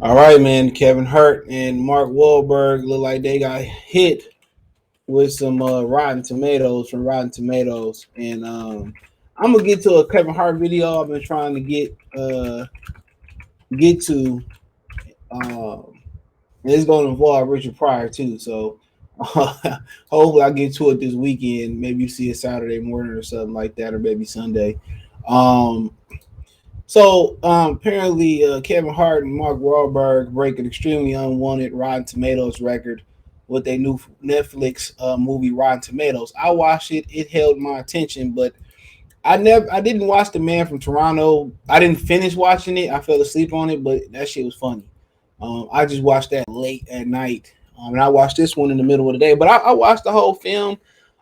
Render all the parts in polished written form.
All right, man. Kevin Hart and Mark Wahlberg look like they got hit with some Rotten Tomatoes from Rotten Tomatoes, and I'm gonna get to a Kevin Hart video I've been trying to get to. Um, and it's going to involve Richard Pryor too, so hopefully I get to it this weekend. Maybe you see it Saturday morning or something like that, or maybe Sunday. Um, apparently, Kevin Hart and Mark Wahlberg break an extremely unwanted Rotten Tomatoes record with their new Netflix movie Rotten Tomatoes. I watched it; it held my attention, but I didn't watch The Man from Toronto. I didn't finish watching it. I fell asleep on it, but that shit was funny. I just watched that late at night, and I watched this one in the middle of the day. But I watched the whole film.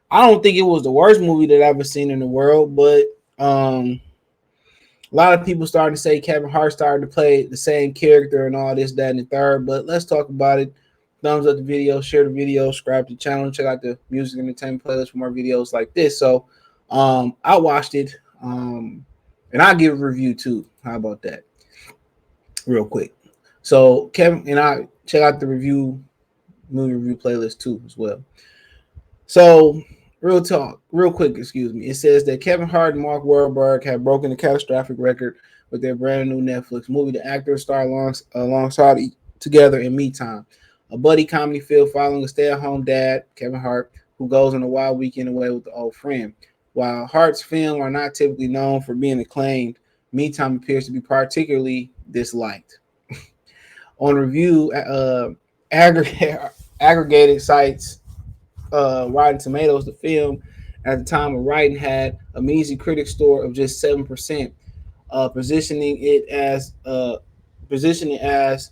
I don't think it was the worst movie that I've ever seen in the world, but a lot of people started to say Kevin Hart started to play the same character and all this, that, and the third. But let's talk about it. Thumbs up the video, share the video, subscribe to the channel, check out the music and entertainment playlist for more videos like this. So I watched it, and I'll give a review too. How about that? Real quick. So Kevin and I check out the movie review playlist too as well. So real quick, excuse me. It says that Kevin Hart and Mark Wahlberg have broken a catastrophic record with their brand new Netflix movie. The actors star alongside together in Me Time, a buddy comedy film following a stay-at-home dad, Kevin Hart, who goes on a wild weekend away with an old friend. While Hart's films are not typically known for being acclaimed, Me Time appears to be particularly disliked. On review, aggregated sites Rotten Tomatoes, the film at the time of writing had a measly critic score of just 7%, positioning it as positioning as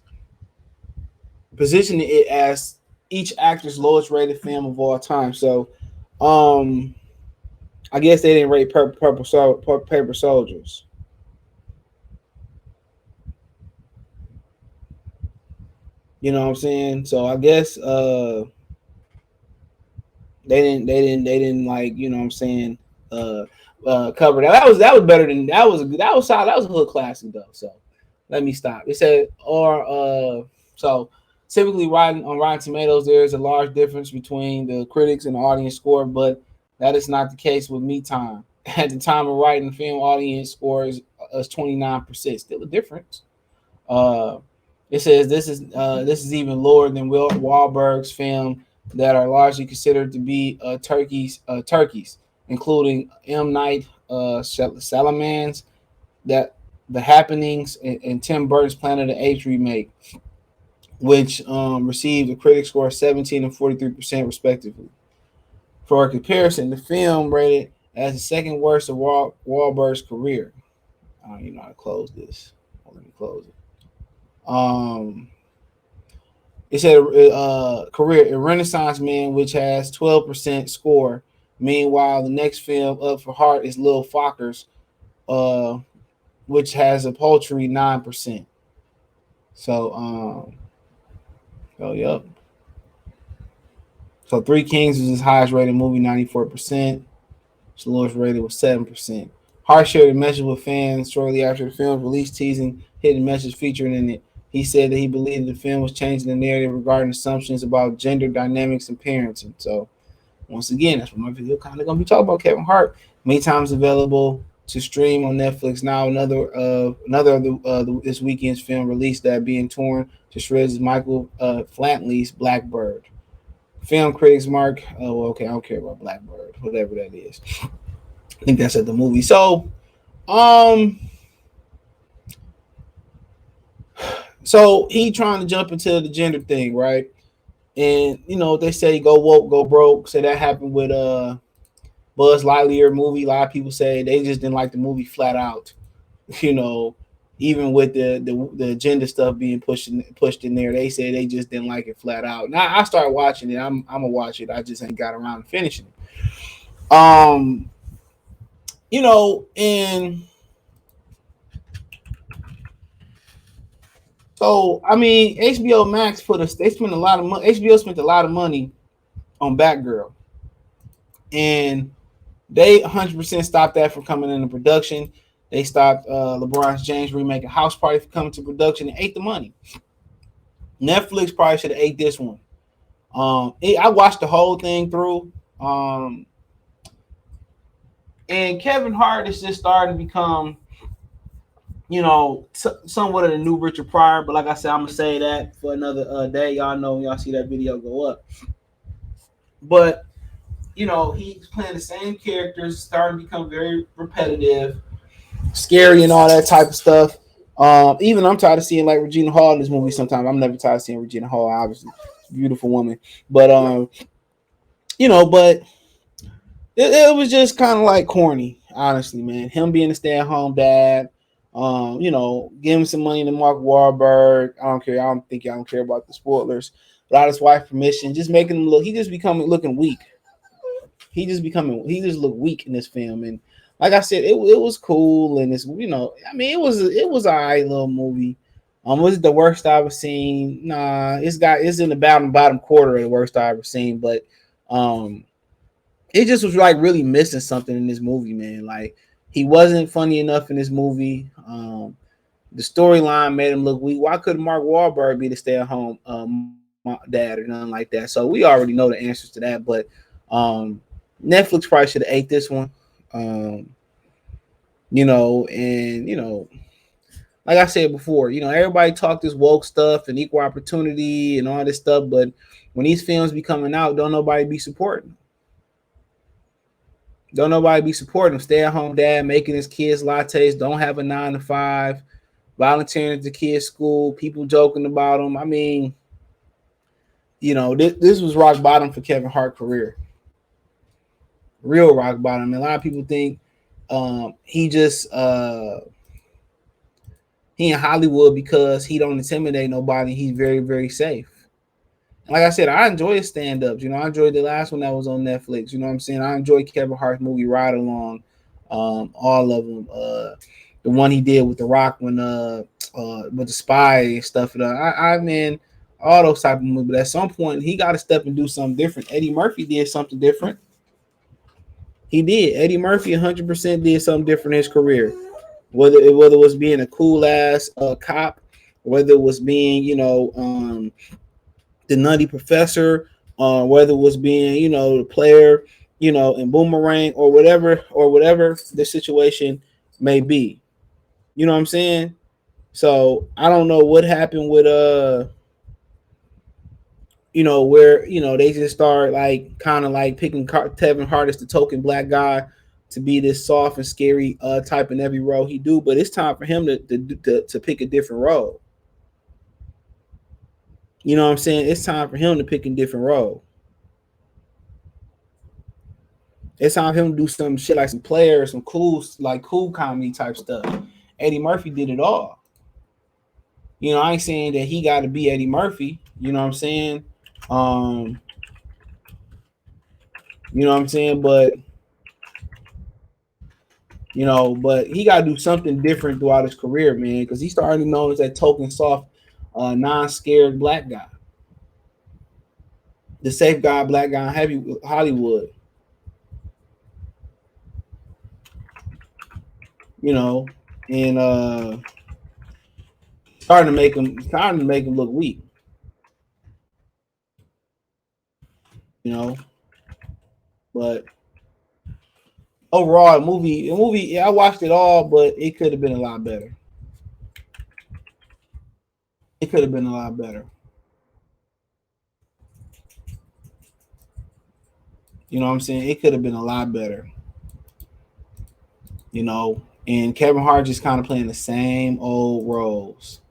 positioning it as each actor's lowest rated film of all time. So, I guess they didn't rate Paper Soldiers. You know what I'm saying? So I guess they didn't like, you know what I'm saying, cover that. That was better than that was solid. That was a hood classic though. So let me stop. It said so typically Rotten Tomatoes there's a large difference between the critics and the audience score, but that is not the case with Me Time. At the time of writing, the film audience score is 29%. Still a difference. Uh, it says this is even lower than Will Wahlberg's film that are largely considered to be turkeys, including M. Night Shyamalan's that The Happenings and Tim Burton's Planet of the Apes remake, which received a critic score of 17 and 43% respectively. For a comparison, the film rated as the second worst of Wahlberg's career. I don't even know how to close this. Let me close it. It said career a Renaissance Man, which has 12% score. Meanwhile, the next film up for Hart is Lil Fockers, uh, which has a paltry 9%. So, yep. So Three Kings was his highest rated movie, 94%. His lowest rated was 7%. Hart shared a message with fans shortly after the film's release, teasing hidden message featured in it. He said that he believed the film was changing the narrative regarding assumptions about gender dynamics and parenting. So, once again, that's what my video kind of going to be talking about. Kevin Hart. Many times available to stream on Netflix now. Another of this weekend's film released that being torn to shreds is Michael Flatley's Blackbird. Film critics mark. Oh, well, okay, I don't care about Blackbird, whatever that is. I think that's at the movie. So, so he trying to jump into the gender thing, right? And you know they say go woke, go broke. So that happened with Buzz Lightyear movie. A lot of people say they just didn't like the movie flat out. You know, even with the gender stuff being pushed in there, they say they just didn't like it flat out. Now I started watching it. I'm gonna watch it. I just ain't got around to finishing it. You know, and so I mean, HBO Max they spent a lot of money. HBO spent a lot of money on Batgirl, and they 100% stopped that from coming into production. They stopped LeBron James remake a House Party from coming to production and ate the money. Netflix probably should have ate this one. I watched the whole thing through. And Kevin Hart is just starting to become, somewhat of the new Richard Pryor. But like I said, I'm gonna say that for another day. Y'all know when y'all see that video go up. But he's playing the same characters, starting to become very repetitive, scary, and all that type of stuff. Even I'm tired of seeing like Regina Hall in this movie. Sometimes I'm never tired of seeing Regina Hall. Obviously, beautiful woman, but but it was just kind of like corny, honestly, man. Him being a stay-at-home dad, giving some money to Mark Wahlberg. I don't care. I don't care about the spoilers. Without his wife's permission, just making him look. He just becoming looking weak. He just looked weak in this film. And like I said, it was cool, and I mean, it was a alright little movie. Was it the worst I've ever seen? Nah, it's in the bottom quarter of the worst I've ever seen, but it just was like really missing something in this movie, man. Like he wasn't funny enough in this movie. The storyline made him look weak. Why couldn't Mark Wahlberg be the stay-at-home dad or nothing like that? So we already know the answers to that, but Netflix probably should have ate this one. Like I said before, everybody talk this woke stuff and equal opportunity and all this stuff, but when these films be coming out, don't nobody be supporting. Don't nobody be supporting him. Stay at home dad, making his kids lattes, don't have a 9 to 5, volunteering at the kids' school, people joking about him. I mean, this was rock bottom for Kevin Hart's career. Real rock bottom. And a lot of people think he in Hollywood because he don't intimidate nobody. He's very, very safe. Like I said, I enjoy his stand-ups. I enjoyed the last one that was on Netflix. You know what I'm saying? I enjoy Kevin Hart's movie Ride Along, all of them. The one he did with The Rock when with the spy and stuff. I mean, all those type of movies. But at some point, he got to step and do something different. Eddie Murphy did something different. He did. Eddie Murphy 100% did something different in his career. Whether it was being a cool ass cop, whether it was being the nutty professor, whether it was being the player, in Boomerang or whatever the situation may be. You know what I'm saying? So I don't know what happened with where they just start like kind of like picking Kevin Hart as the token black guy to be this soft and scary type in every role he do, but it's time for him to pick a different role. You know what I'm saying? It's time for him to pick a different role. It's time for him to do some shit like some players, some cool comedy type stuff. Eddie Murphy did it all. I ain't saying that he got to be Eddie Murphy. You know what I'm saying? You know what I'm saying? But but he got to do something different throughout his career, man, because he's starting to be known as that token soft, non-scared black guy, the safe guy, black guy, heavy Hollywood. And starting to make him look weak. But overall, movie, yeah, I watched it all, but it could have been a lot better. It could have been a lot better. You know what I'm saying? It could have been a lot better. And Kevin Hart just kind of playing the same old roles.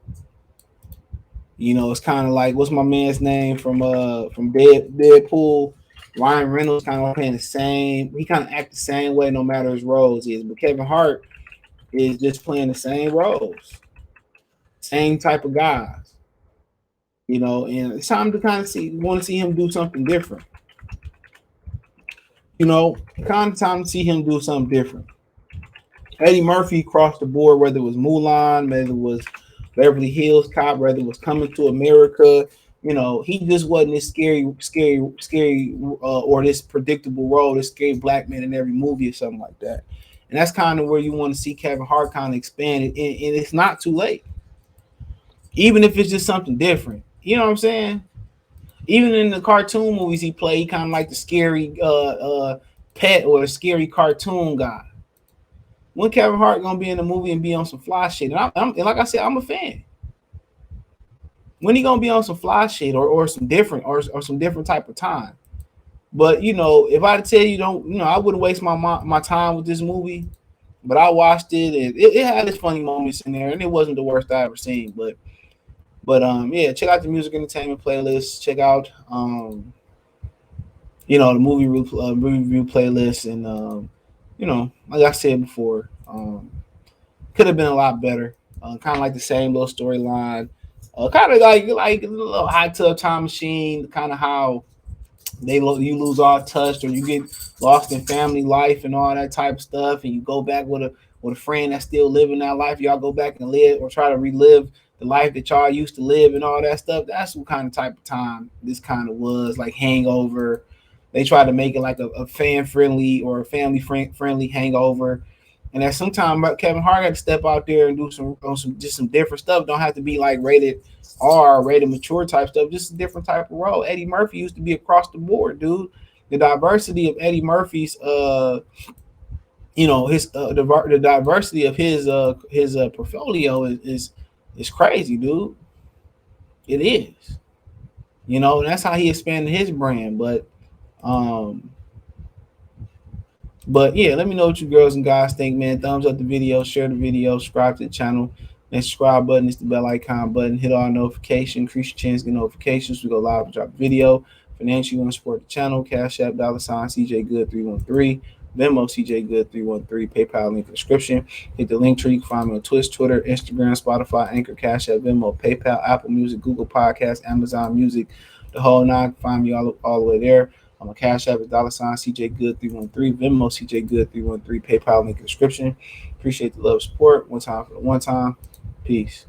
It's kind of like what's my man's name from Deadpool? Ryan Reynolds kind of playing the same. He kind of act the same way no matter his roles is. But Kevin Hart is just playing the same roles, same type of guys. And it's time to kind of want to see him do something different. Kind of time to see him do something different. Eddie Murphy crossed the board, whether it was Mulan, whether it was Beverly Hills Cop, whether it was Coming to America. He just wasn't this scary, or this predictable role, this scary black man in every movie or something like that. And that's kind of where you want to see Kevin Hart kind of expand it. And it's not too late. Even if it's just something different. You know what I'm saying? Even in the cartoon movies he played, he kind of like the scary pet or a scary cartoon guy. When Kevin Hart gonna be in the movie and be on some fly shit? And like I said, I'm a fan. When he gonna be on some fly shit or some different or some different type of time? But you know, if I tell you don't, you know, I wouldn't waste my time with this movie. But I watched it and it had its funny moments in there, and it wasn't the worst I ever seen. But yeah, check out the music entertainment playlist. Check out you know, the movie review playlist, and you know, like I said before, could have been a lot better. Kind of like the same little storyline. Kind of like a little hot tub time machine. Kind of how you lose all touch or you get lost in family life and all that type of stuff, and you go back with a friend that's still living that life. Y'all go back and live or try to relive the life that y'all used to live and all that stuff. That's what kind of type of time this kind of was, like Hangover. They tried to make it like a fan friendly or a family friendly Hangover. And that sometimes Kevin Hart had to step out there and do some different stuff. Don't have to be like rated R, rated mature type stuff. Just a different type of role. Eddie Murphy used to be across the board, dude. The diversity of Eddie Murphy's, you know, the diversity of his portfolio is crazy, dude. It is. You know, and that's how he expanded his brand. Um, But yeah, let me know what you girls and guys think, man. Thumbs up the video, share the video, subscribe to the channel. That subscribe button is the bell icon button. Hit all notifications, increase your chance to get notifications. We go live and drop a video. Financially, you want to support the channel. Cash App, $ CJ Good 313. Venmo CJ Good 313. PayPal link in the description. Hit the link tree. You can find me on Twitch, Twitter, Instagram, Spotify, Anchor, Cash App, Venmo, PayPal, Apple Music, Google Podcasts, Amazon Music, the whole nine. Find me all the way there. I'm a Cash App is $ CJ Good 313. Venmo CJ Good 313. PayPal link in the description. Appreciate the love support. One time for the one time. Peace.